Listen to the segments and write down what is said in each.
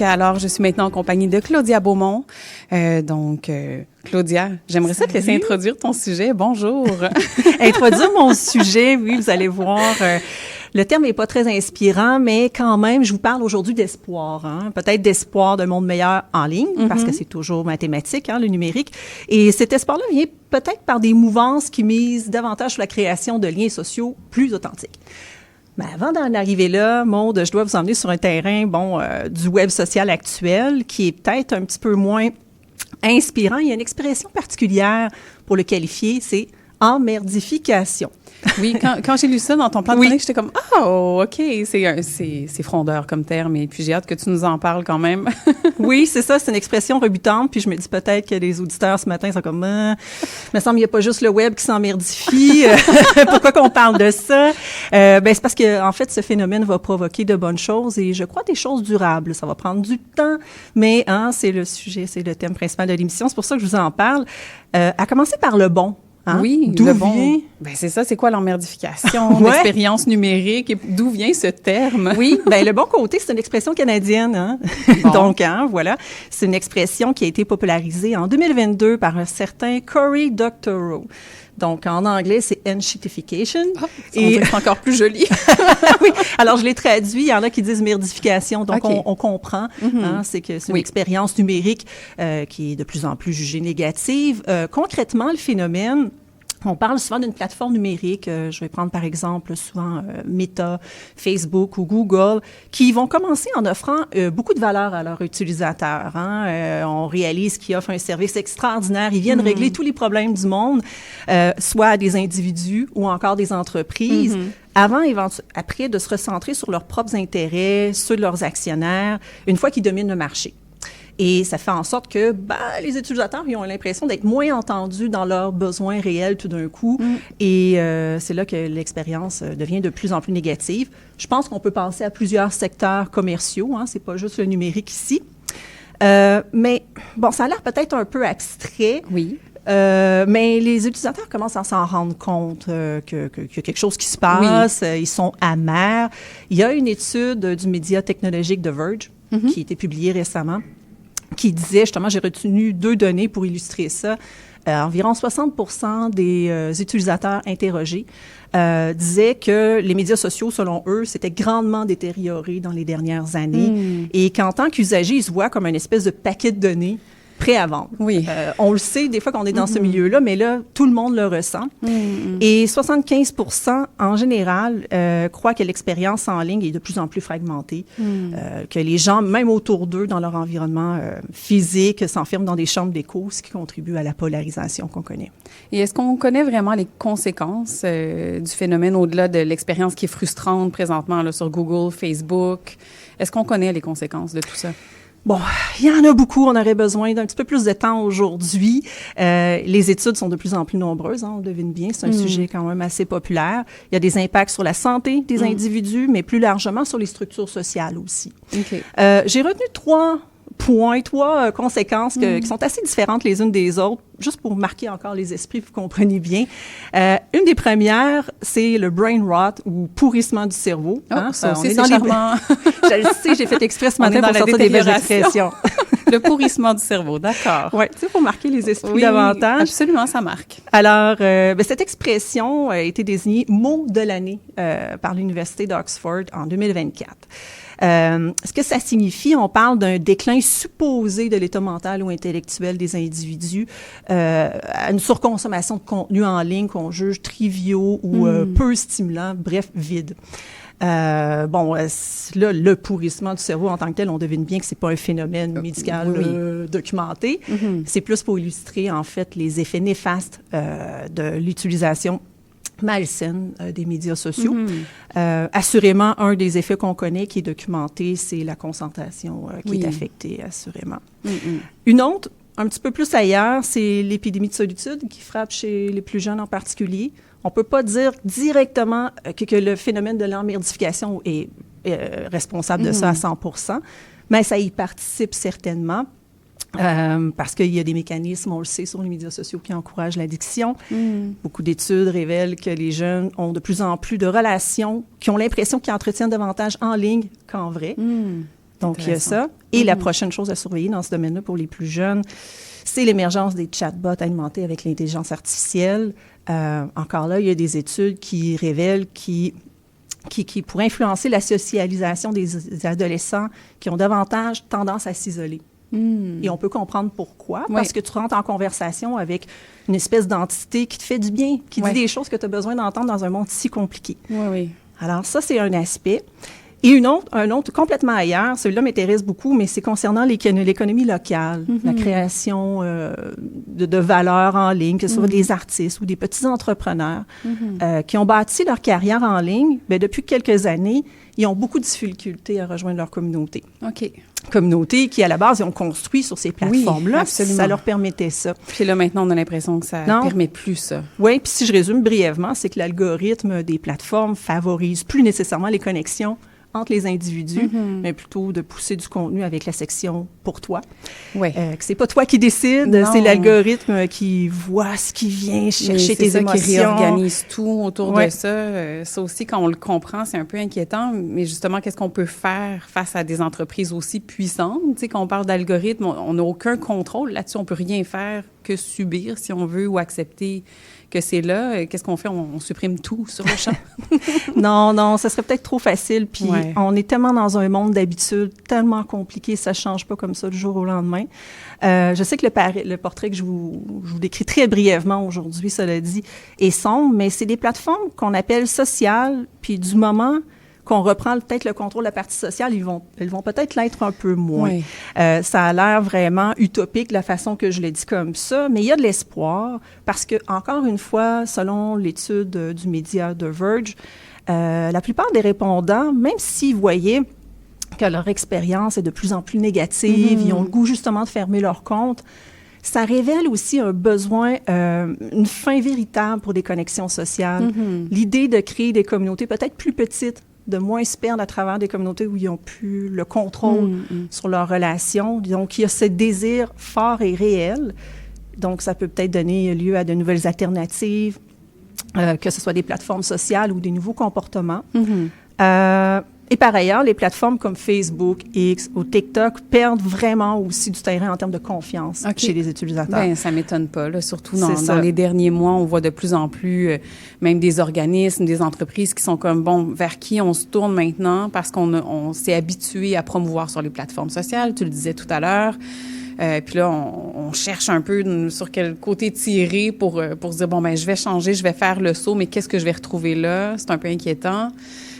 Alors, je suis maintenant en compagnie de Claudia Beaumont. Claudia, j'aimerais ça te laisser introduire ton sujet. Bonjour. Introduire mon sujet, oui, vous allez voir. Le terme n'est pas très inspirant, mais quand même, je vous parle aujourd'hui d'espoir. Peut-être d'espoir d'un monde meilleur en ligne, parce que c'est toujours mathématique, le numérique. Et cet espoir-là vient peut-être par des mouvances qui misent davantage sur la création de liens sociaux plus authentiques. Mais avant d'en arriver là, Maude, je dois vous emmener sur un terrain, du web social actuel qui est peut-être un petit peu moins inspirant. Il y a une expression particulière pour le qualifier, c'est « emmerdification ». Oui, quand j'ai lu ça dans ton plan de chronique, j'étais comme « Oh, OK, c'est frondeur comme terme. » Et puis j'ai hâte que tu nous en parles quand même. Oui, c'est ça, c'est une expression rebutante. Puis je me dis peut-être que les auditeurs ce matin sont comme « me semble qu'il n'y a pas juste le web qui s'emmerdifie. Pourquoi qu'on parle de ça? » C'est parce que en fait, ce phénomène va provoquer de bonnes choses et je crois des choses durables. Ça va prendre du temps, mais c'est le sujet, c'est le thème principal de l'émission. C'est pour ça que je vous en parle. À commencer par le bon. Oui, d'où vient? C'est ça, c'est quoi l'emmerdification, l'expérience numérique, et d'où vient ce terme? Oui, le bon côté, c'est une expression canadienne. Bon. Donc, voilà, c'est une expression qui a été popularisée en 2022 par un certain Cory Doctorow. Donc, en anglais, c'est enshittification. Et c'est encore plus joli. Oui. Alors, je l'ai traduit. Il y en a qui disent merdification. Donc, on comprend. C'est que c'est une expérience numérique qui est de plus en plus jugée négative. Concrètement, le phénomène, on parle souvent d'une plateforme numérique. Je vais prendre par exemple souvent Meta, Facebook ou Google, qui vont commencer en offrant beaucoup de valeur à leurs utilisateurs. On réalise qu'ils offrent un service extraordinaire. Ils viennent régler tous les problèmes du monde, soit à des individus ou encore des entreprises. Avant, après, de se recentrer sur leurs propres intérêts, ceux de leurs actionnaires, une fois qu'ils dominent le marché. Et ça fait en sorte que les utilisateurs ils ont l'impression d'être moins entendus dans leurs besoins réels tout d'un coup. Et c'est là que l'expérience devient de plus en plus négative. Je pense qu'on peut penser à plusieurs secteurs commerciaux. C'est pas juste le numérique ici. Mais ça a l'air peut-être un peu abstrait. Oui. Mais les utilisateurs commencent à s'en rendre compte qu'il y a quelque chose qui se passe. Ils sont amers. Il y a une étude du média technologique The Verge qui a été publiée récemment, qui disait, justement, j'ai retenu 2 données pour illustrer ça. Environ 60% des utilisateurs interrogés disaient que les médias sociaux, selon eux, s'étaient grandement détériorés dans les dernières années et qu'en tant qu'usagers, ils se voient comme une espèce de paquet de données prêt à vendre. Oui. On le sait des fois qu'on est dans ce milieu-là, mais là, tout le monde le ressent. Et 75% en général croient que l'expérience en ligne est de plus en plus fragmentée, que les gens, même autour d'eux, dans leur environnement physique, s'enferment dans des chambres d'écho, ce qui contribue à la polarisation qu'on connaît. Et est-ce qu'on connaît vraiment les conséquences du phénomène au-delà de l'expérience qui est frustrante présentement là, sur Google, Facebook? Est-ce qu'on connaît les conséquences de tout ça? Bon, il y en a beaucoup. On aurait besoin d'un petit peu plus de temps aujourd'hui. Les études sont de plus en plus nombreuses, on le devine bien. C'est un sujet quand même assez populaire. Il y a des impacts sur la santé des individus, mais plus largement sur les structures sociales aussi. Okay. J'ai retenu 3 conséquences qui sont assez différentes les unes des autres, juste pour marquer encore les esprits, vous comprenez bien. Une des premières, c'est le brain rot ou pourrissement du cerveau. Ça aussi, c'est charmant. Je le sais, j'ai fait exprès ce matin pour sortir des belles expressions. Le pourrissement du cerveau, d'accord. Oui, tu sais, pour marquer les esprits davantage. Absolument, ça marque. Alors, cette expression a été désignée mot de l'année par l'Université d'Oxford en 2024. Ce que ça signifie, on parle d'un déclin supposé de l'état mental ou intellectuel des individus, à une surconsommation de contenu en ligne qu'on juge triviaux ou peu stimulants, bref, vide. Là, le pourrissement du cerveau en tant que tel, on devine bien que c'est pas un phénomène médical documenté. C'est plus pour illustrer, en fait, les effets néfastes de l'utilisation malsaine des médias sociaux. Assurément, un des effets qu'on connaît, qui est documenté, c'est la concentration qui est affectée, assurément. Une autre, un petit peu plus ailleurs, c'est l'épidémie de solitude qui frappe chez les plus jeunes en particulier. On ne peut pas dire directement que le phénomène de l'emmerdification est responsable de ça à 100%, mais ça y participe certainement. Parce qu'il y a des mécanismes, on le sait, sur les médias sociaux qui encouragent l'addiction. Beaucoup d'études révèlent que les jeunes ont de plus en plus de relations qui ont l'impression qu'ils entretiennent davantage en ligne qu'en vrai. Donc, il y a ça. Et la prochaine chose à surveiller dans ce domaine-là pour les plus jeunes, c'est l'émergence des chatbots alimentés avec l'intelligence artificielle. Encore là, il y a des études qui révèlent qui pourraient influencer la socialisation des adolescents qui ont davantage tendance à s'isoler. Et on peut comprendre pourquoi, parce que tu rentres en conversation avec une espèce d'entité qui te fait du bien, qui dit des choses que tu as besoin d'entendre dans un monde si compliqué. Alors ça, c'est un aspect. Et un autre complètement ailleurs, celui-là m'intéresse beaucoup, mais c'est concernant l'économie locale, la création de valeur en ligne, que ce soit des artistes ou des petits entrepreneurs qui ont bâti leur carrière en ligne. Bien, depuis quelques années, ils ont beaucoup de difficultés à rejoindre leur communauté. Communauté qui, à la base, ils ont construit sur ces plateformes-là. Ça leur permettait ça. Puis là, maintenant, on a l'impression que ça ne permet plus ça. Oui, puis si je résume brièvement, c'est que l'algorithme des plateformes favorise plus nécessairement les connexions entre les individus, mais plutôt de pousser du contenu avec la section « pour toi ». Que c'est pas toi qui décide, c'est l'algorithme qui voit ce qui vient chercher tes émotions. Qui réorganise tout autour de ça. Ça aussi, quand on le comprend, c'est un peu inquiétant, mais justement, qu'est-ce qu'on peut faire face à des entreprises aussi puissantes? Tu sais, quand on parle d'algorithme, on n'a aucun contrôle là-dessus, on peut rien faire que subir, si on veut, ou accepter que c'est là. Qu'est-ce qu'on fait? On supprime tout sur le champ? Non, ça serait peut-être trop facile. Puis on est tellement dans un monde d'habitude, tellement compliqué, ça ne change pas comme ça du jour au lendemain. Je sais que le portrait que je vous décris très brièvement aujourd'hui, cela dit, est sombre, mais c'est des plateformes qu'on appelle sociales, puis du moment qu'on reprend peut-être le contrôle de la partie sociale, elles vont peut-être l'être un peu moins. Ça a l'air vraiment utopique, la façon que je l'ai dit comme ça, mais il y a de l'espoir parce que, encore une fois, selon l'étude du média The Verge, la plupart des répondants, même s'ils voyaient que leur expérience est de plus en plus négative, ils ont le goût justement de fermer leur compte, ça révèle aussi un besoin, une faim véritable pour des connexions sociales. L'idée de créer des communautés peut-être plus petites, de moins se perdre à travers des communautés où ils n'ont plus le contrôle sur leurs relations. Donc, il y a ce désir fort et réel. Donc, ça peut peut-être donner lieu à de nouvelles alternatives, que ce soit des plateformes sociales ou des nouveaux comportements. Et par ailleurs, les plateformes comme Facebook, X ou TikTok perdent vraiment aussi du terrain en termes de confiance chez les utilisateurs. Bien, ça ne m'étonne pas. Là, surtout dans les derniers mois, on voit de plus en plus même des organismes, des entreprises qui sont comme, bon, vers qui on se tourne maintenant parce qu'on s'est habitué à promouvoir sur les plateformes sociales. Tu le disais tout à l'heure. Puis là, on cherche un peu sur quel côté tirer pour se dire, bon, ben je vais changer, je vais faire le saut, mais qu'est-ce que je vais retrouver là? C'est un peu inquiétant.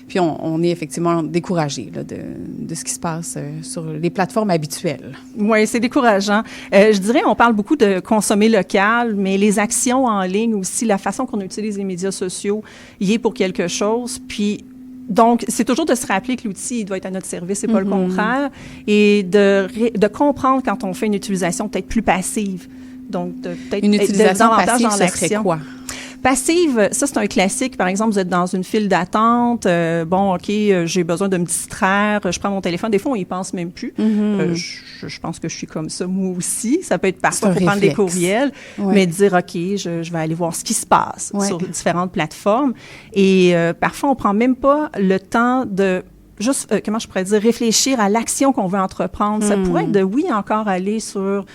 Puis on est effectivement découragé là, de ce qui se passe sur les plateformes habituelles. Oui, c'est décourageant. Je dirais, on parle beaucoup de consommer local, mais les actions en ligne aussi, la façon qu'on utilise les médias sociaux, y est pour quelque chose. Puis donc, c'est toujours de se rappeler que l'outil il doit être à notre service et pas le contraire, et de comprendre quand on fait une utilisation peut-être plus passive. Donc, peut-être une utilisation passive, dans ce serait quoi? Passive, ça, c'est un classique. Par exemple, vous êtes dans une file d'attente. Bon, OK, j'ai besoin de me distraire. Je prends mon téléphone. Des fois, on y pense même plus. Je pense que je suis comme ça, moi aussi. Ça peut être parfois pour prendre des courriels, mais dire, OK, je vais aller voir ce qui se passe sur différentes plateformes. Et parfois, on prend même pas le temps de juste, comment je pourrais dire, réfléchir à l'action qu'on veut entreprendre. Ça pourrait être de, oui, encore aller sur,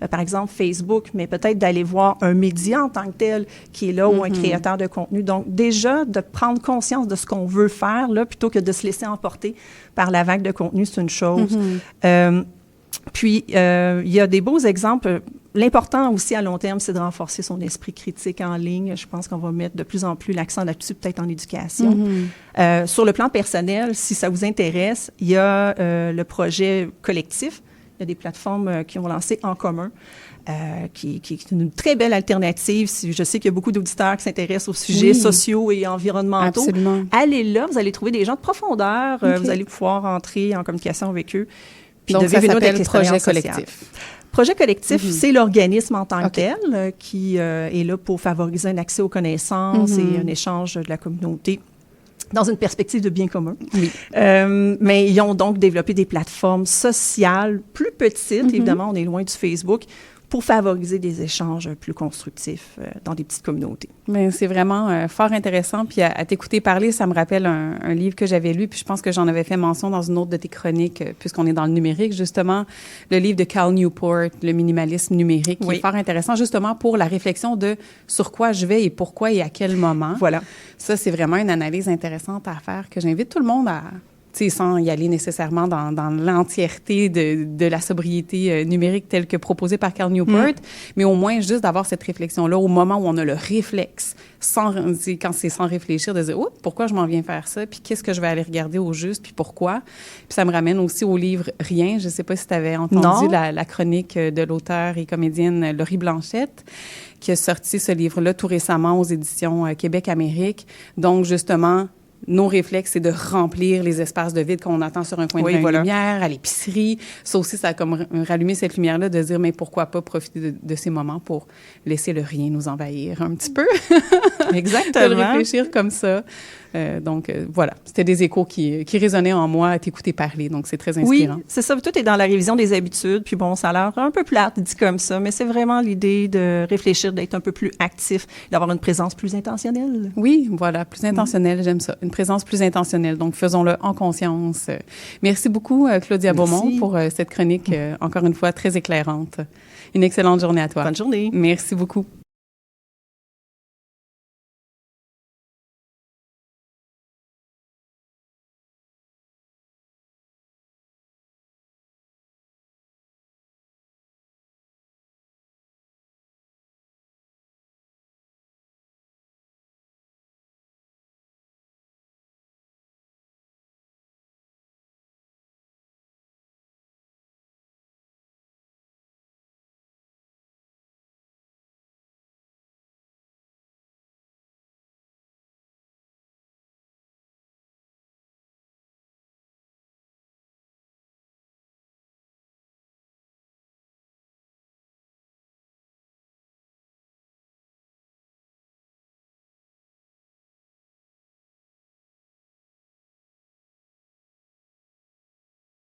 par exemple, Facebook, mais peut-être d'aller voir un média en tant que tel qui est là ou un créateur de contenu. Donc, déjà, de prendre conscience de ce qu'on veut faire, là, plutôt que de se laisser emporter par la vague de contenu, c'est une chose. Puis, il y a des beaux exemples. L'important aussi à long terme, c'est de renforcer son esprit critique en ligne. Je pense qu'on va mettre de plus en plus l'accent là-dessus, peut-être en éducation. Sur le plan personnel, si ça vous intéresse, il y a le projet collectif. Il y a des plateformes qui ont lancé en commun, qui est une très belle alternative. Je sais qu'il y a beaucoup d'auditeurs qui s'intéressent aux sujets sociaux et environnementaux. Absolument. Allez là, vous allez trouver des gens de profondeur. Vous allez pouvoir entrer en communication avec eux. Puis donc, ça s'appelle Projet Collectif. Projet Collectif, c'est l'organisme en tant que tel qui est là pour favoriser un accès aux connaissances et un échange de la communauté dans une perspective de bien commun. Mais ils ont donc développé des plateformes sociales plus petites. Évidemment, on est loin du Facebook pour favoriser des échanges plus constructifs dans des petites communautés. Bien, c'est vraiment fort intéressant. Puis à t'écouter parler, ça me rappelle un livre que j'avais lu, puis je pense que j'en avais fait mention dans une autre de tes chroniques, puisqu'on est dans le numérique, justement, le livre de Cal Newport, Le minimalisme numérique, qui est fort intéressant, justement, pour la réflexion de sur quoi je vais et pourquoi et à quel moment. Voilà. Ça, c'est vraiment une analyse intéressante à faire que j'invite tout le monde à... sans y aller nécessairement dans l'entièreté de la sobriété numérique telle que proposée par Cal Newport, mais au moins juste d'avoir cette réflexion-là au moment où on a le réflexe, quand c'est sans réfléchir, de dire « pourquoi je m'en viens faire ça? Puis qu'est-ce que je vais aller regarder au juste? Puis pourquoi? » Puis ça me ramène aussi au livre « Rien ». Je ne sais pas si tu avais entendu la chronique de l'auteure et comédienne Laurie Blanchette, qui a sorti ce livre-là tout récemment aux éditions Québec-Amérique. Donc, justement, nos réflexes, c'est de remplir les espaces de vide qu'on attend sur un coin de lumière, à l'épicerie. Ça aussi, ça a comme rallumé cette lumière-là de dire, mais pourquoi pas profiter de ces moments pour laisser le rien nous envahir un petit peu. Exactement. De réfléchir comme ça. Voilà, c'était des échos qui résonnaient en moi à t'écouter parler, donc c'est très inspirant. Oui, c'est ça. Tout est dans la révision des habitudes, puis bon, ça a l'air un peu plate dit comme ça, mais c'est vraiment l'idée de réfléchir, d'être un peu plus actif, d'avoir une présence plus intentionnelle. Oui, voilà, plus intentionnelle, j'aime ça. Une présence plus intentionnelle, donc faisons-le en conscience. Merci beaucoup, Claudia Beaumont, pour cette chronique, encore une fois, très éclairante. Une excellente journée à toi. Bonne journée. Merci beaucoup.